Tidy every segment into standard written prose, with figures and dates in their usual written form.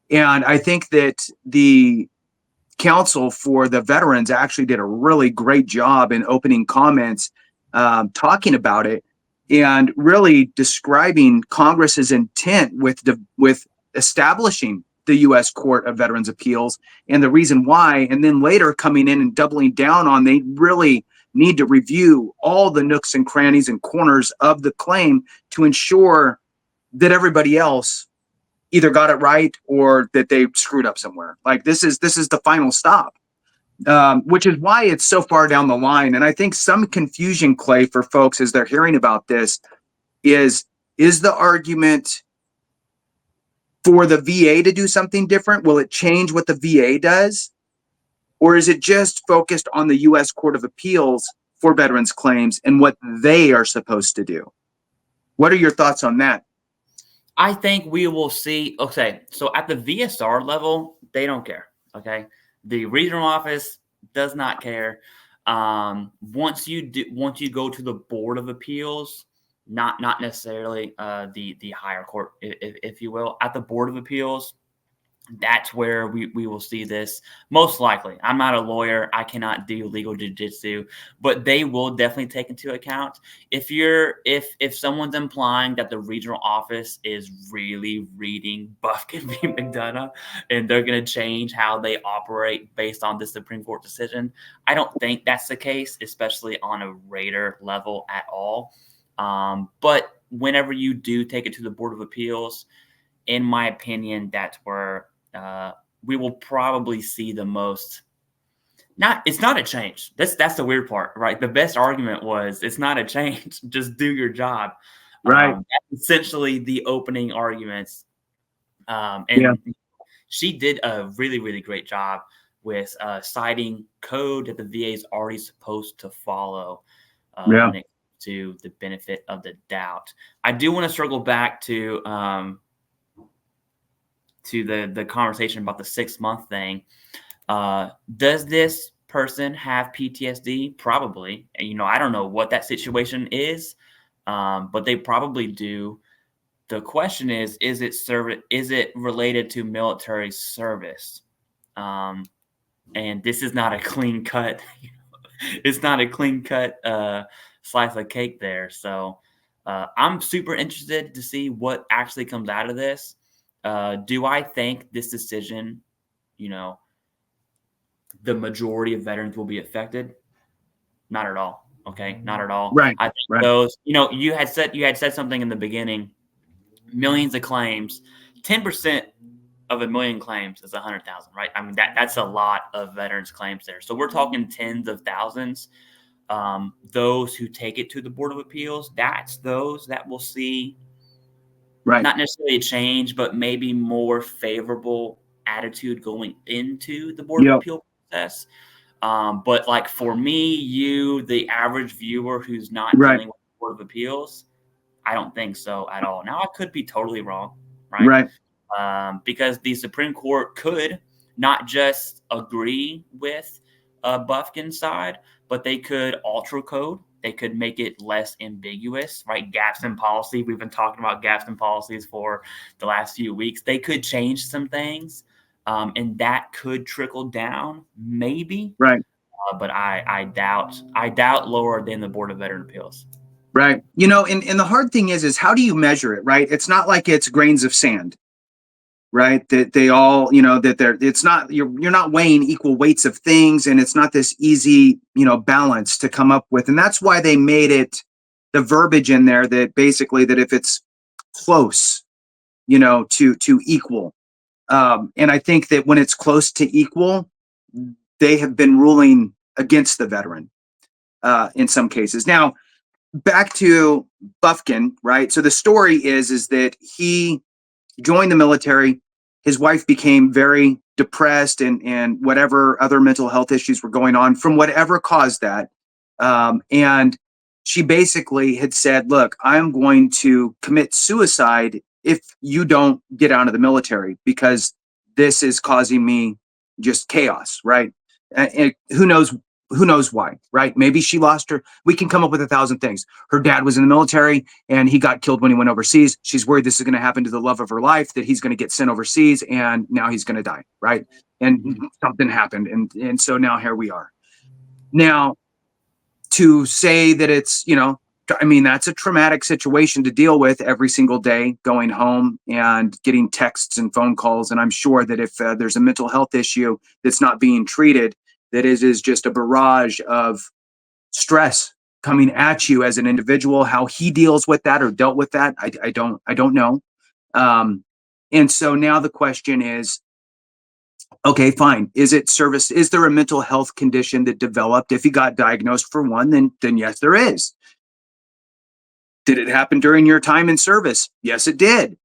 And I think that the counsel for the veterans actually did a really great job in opening comments, talking about it and really describing Congress's intent with establishing the U.S. Court of Veterans Appeals and the reason why, and then later coming in and doubling down on they really need to review all the nooks and crannies and corners of the claim to ensure that everybody else either got it right or that they screwed up somewhere. Like this is the final stop, which is why it's so far down the line. And I think some confusion, Clay, for folks as they're hearing about this is the argument for the VA to do something different? Will it change what the VA does? Or is it just focused on the U.S. Court of Appeals for veterans claims and what they are supposed to do? What are your thoughts on that? I think we will see. Okay, so at the VSR level, they don't care. Okay, the regional office does not care. Once you go to the Board of Appeals, not necessarily the higher court, if you will, at the Board of Appeals, that's where we will see this most likely. I'm not a lawyer. I cannot do legal jiu-jitsu, but they will definitely take into account if someone's implying that the regional office is really reading Bufkin v. McDonough and they're going to change how they operate based on the Supreme Court decision. I don't think that's the case, especially on a rater level at all. But whenever you do take it to the Board of Appeals, in my opinion, that's where we will probably see the most. It's not a change. That's the weird part, right? The best argument was it's not a change. Just do your job. Right. That's essentially the opening arguments. And she did a really, really great job with citing code that the VA is already supposed to follow when it comes to the benefit of the doubt. I do want to circle back to the conversation about the 6-month thing. Does this person have PTSD? Probably. I don't know what that situation is, but they probably do. The question is it related to military service? And this is not a clean cut. It's not a clean cut slice of cake there. So I'm super interested to see what actually comes out of this. Do I think this decision, the majority of veterans will be affected? Not at all. Okay, not at all. Right. I think those, you had said something in the beginning. Millions of claims, 10% of a million claims is 100,000, right? I mean that's a lot of veterans claims there. So we're talking tens of thousands. Those who take it to the Board of Appeals, that's those that will see. Right. Not necessarily a change, but maybe more favorable attitude going into the Board of Appeal process. But like for me, the average viewer who's not dealing with the Board of Appeals, I don't think so at all. Now I could be totally wrong, right? Because the Supreme Court could not just agree with Bufkin's side, but they could alter code. They could make it less ambiguous, right? Gaps in policy. We've been talking about gaps in policies for the last few weeks. They could change some things, and that could trickle down, maybe. Right. But I doubt lower than the Board of Veteran Appeals. Right. And the hard thing is how do you measure it, right? It's not like it's grains of sand, right? That they all, it's not, you're not weighing equal weights of things, and it's not this easy, balance to come up with. And that's why they made it the verbiage in there that basically that if it's close, to equal. And I think that when it's close to equal, they have been ruling against the veteran in some cases. Now, back to Bufkin, right? So the story is that he joined the military. His wife became very depressed and whatever other mental health issues were going on from whatever caused that. And she basically had said, look, I'm going to commit suicide if you don't get out of the military because this is causing me just chaos, right? And who knows who knows why, right? Maybe she lost her. We can come up with 1,000 things. Her dad was in the military and he got killed when he went overseas. She's worried this is going to happen to the love of her life, that he's going to get sent overseas and now he's going to die, right? And something happened. And so now here we are. Now, to say that it's, I mean, that's a traumatic situation to deal with every single day, going home and getting texts and phone calls. And I'm sure that if there's a mental health issue that's not being treated, that is just a barrage of stress coming at you as an individual. How he deals with that or dealt with that, I don't know. And so now the question is, okay, fine. Is it service? Is there a mental health condition that developed? If he got diagnosed for one, then yes, there is. Did it happen during your time in service? Yes, it did.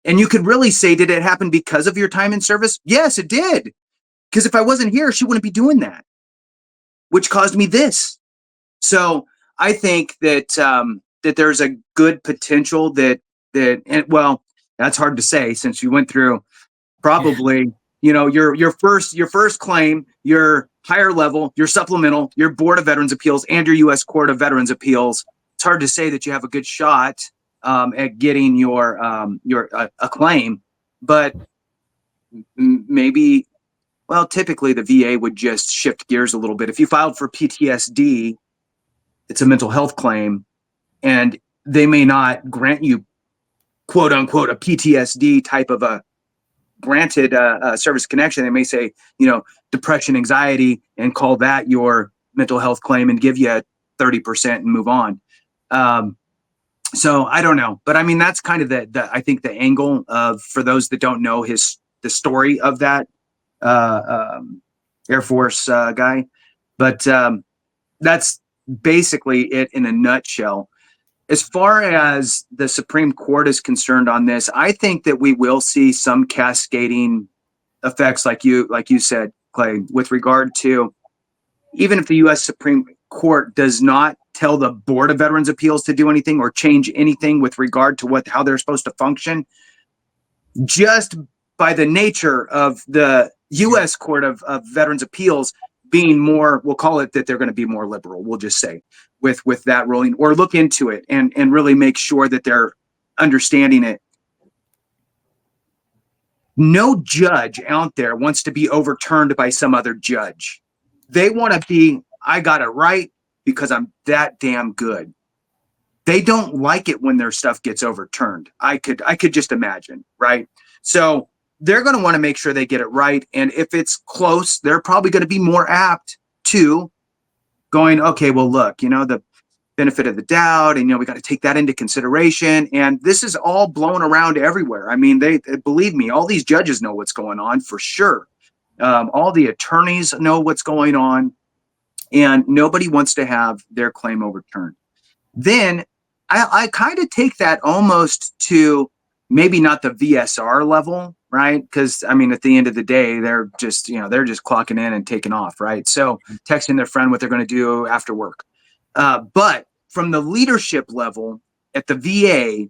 And you could really say, did it happen because of your time in service? Yes, it did. Because if I wasn't here, she wouldn't be doing that, which caused me this. So I think that that there's a good potential and well, that's hard to say since you went through probably your first claim, your higher level, your supplemental, your Board of Veterans Appeals, and your U.S. Court of Veterans Appeals. It's hard to say that you have a good shot at getting your a claim, but maybe. Well, typically the VA would just shift gears a little bit. If you filed for PTSD, it's a mental health claim, and they may not grant you, quote unquote, a PTSD type of a granted service connection. They may say, depression, anxiety, and call that your mental health claim and give you 30% and move on. So I don't know, but I mean, that's kind of I think the angle of, for those that don't know the story of that Air Force guy, but that's basically it in a nutshell. As far as the Supreme Court is concerned on this, I think that we will see some cascading effects, like you said, Clay, with regard to, even if the U.S. Supreme Court does not tell the Board of Veterans Appeals to do anything or change anything with regard to how they're supposed to function, just by the nature of the U.S. Court of Veterans Appeals being more, we'll call it that they're going to be more liberal, we'll just say, with that ruling, or look into it and really make sure that they're understanding it. No judge out there wants to be overturned by some other judge. They want to be, I got it right because I'm that damn good. They don't like it when their stuff gets overturned. I could just imagine, right? So they're going to want to make sure they get it right. And if it's close, they're probably going to be more apt to going, okay, well, look, the benefit of the doubt, and, we got to take that into consideration. And this is all blown around everywhere. I mean, they believe me, all these judges know what's going on for sure. All the attorneys know what's going on, and nobody wants to have their claim overturned. Then I kind of take that almost to maybe not the VSR level, right? Because I mean, at the end of the day, they're just clocking in and taking off, right? So texting their friend what they're going to do after work. But from the leadership level at the VA,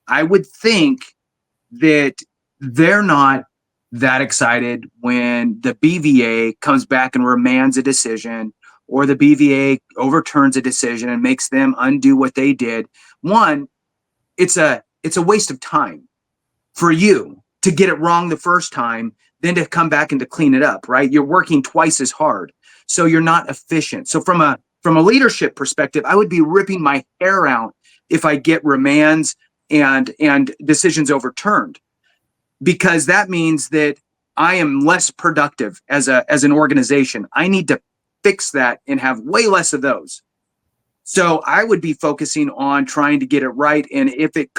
I would think that they're not that excited when the BVA comes back and remands a decision, or the BVA overturns a decision and makes them undo what they did. One, it's a waste of time for you to get it wrong the first time, then to come back and to clean it up, right? You're working twice as hard, so you're not efficient. So from a leadership perspective, I would be ripping my hair out if I get remands and decisions overturned, because that means that I am less productive as an organization. I need to fix that and have way less of those. So I would be focusing on trying to get it right. And if it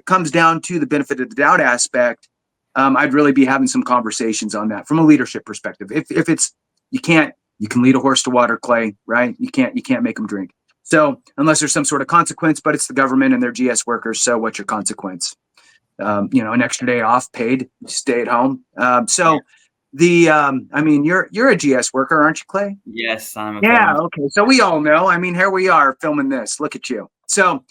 comes down to the benefit of the doubt aspect, I'd really be having some conversations on that from a leadership perspective. If it's, you can lead a horse to water, Clay, right? You can't make them drink. So unless there's some sort of consequence, but it's the government and their GS workers. So what's your consequence? An extra day off paid, stay at home. I mean, you're a GS worker, aren't you, Clay? Yes, I'm a Yeah. Okay. So we all know. I mean, here we are filming this. Look at you. So,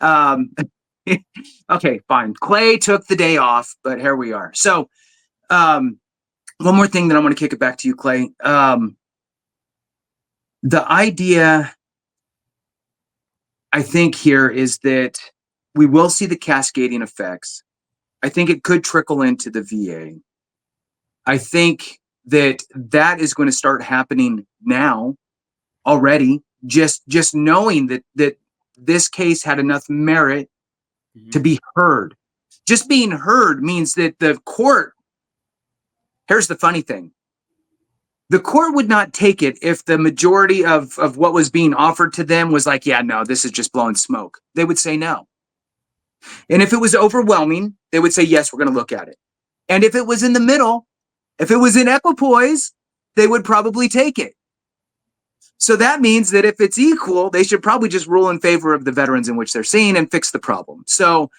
okay, fine. Clay took the day off, but here we are. So, one more thing that I want to kick it back to you, Clay. The idea, I think, here is that we will see the cascading effects. I think it could trickle into the VA. I think that is going to start happening now already. Just knowing that this case had enough merit to be heard. Just being heard means that the court. Here's the funny thing: the court would not take it if the majority of what was being offered to them was like, yeah, no, this is just blowing smoke. They would say no. And if it was overwhelming, they would say, yes, we're going to look at it. And if it was in the middle, if it was in equipoise, they would probably take it. So that means that if it's equal, they should probably just rule in favor of the veterans in which they're seeing and fix the problem. So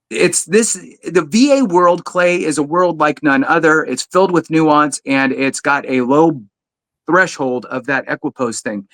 it's this, the VA world, Clay, is a world like none other. It's filled with nuance, and it's got a low threshold of that equipoise thing.